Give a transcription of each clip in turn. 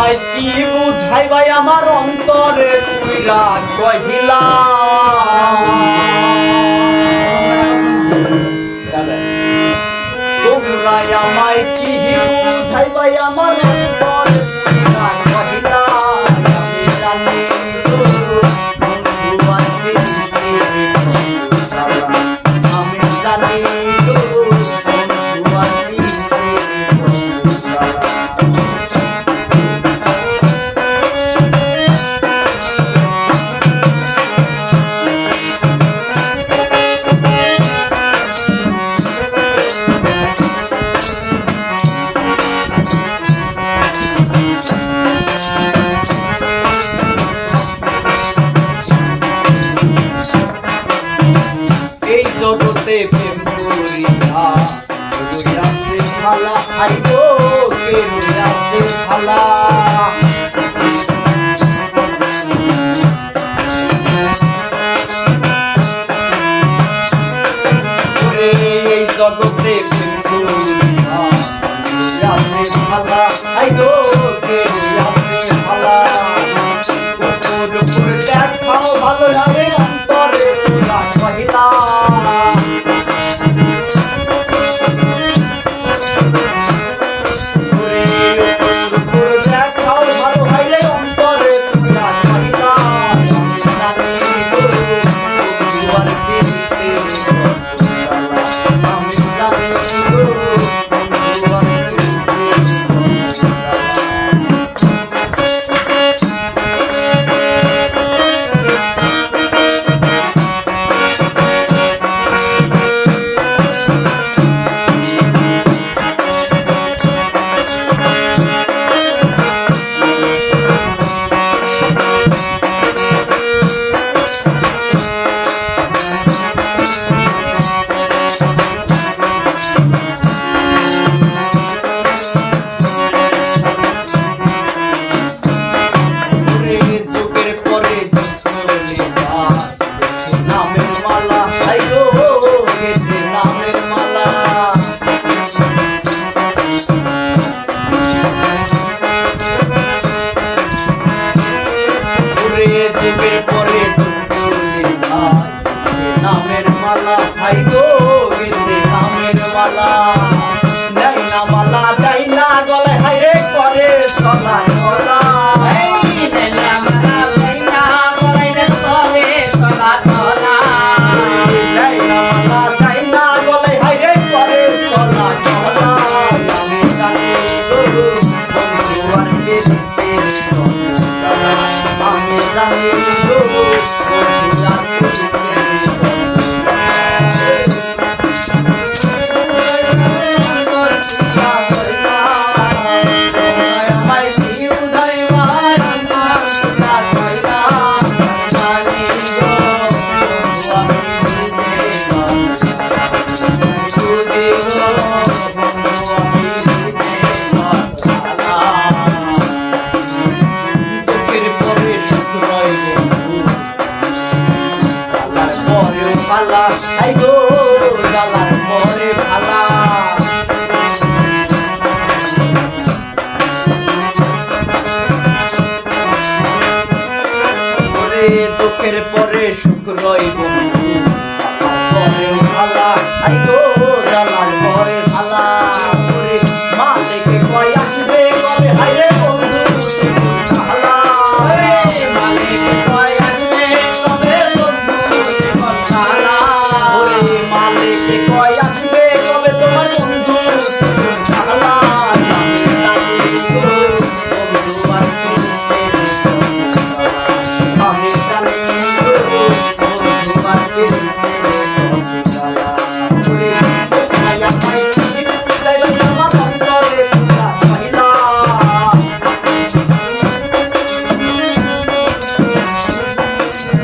আমায় কি বুঝাইবাই আমার অন্তরে পুইরা কহিলা তোমরা আমায় কি বুঝাইবাই আমার অন্তরে পুইরা কহিলা আমি জানি জগতে প্রেম করিয়া রইয়াছে ভালা আইগো কে রইয়াছে ভালা এই জগতে প্রেম করিয়া রইয়াছে ভালা আইগো কে রইয়াছে ভালা উপর উপর দেখাও ভালো লাগে অন্তরে পুরা কহিলা যুগের পরে চলে যায় নামের মালা ভাই গো গেছে নামের মালা নাই না মালা যাই না গলে হাইরে করে চলা চলা নাই না মালা যাই না গলে হাইরে করে চলা চলা আমি জানি গো বন্ধু আর পেতে আমি জানি গো বন্ধু আর ভালা আই গো জালার পরে ভালা ওরে দুঃখের পরে সুখ রই বন্ধু জালার পরে ভালা আই গো জালার পরে ভালা ওরে মা দেখে কয় আসবে কবে হাইরে বন্ধু ভালা মালিক কয় আসবে কবে মালিকে কয় আসবে কবে তোমার বন্ধু জালা আমি জানি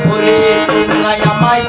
ওরে তোমরা আমায়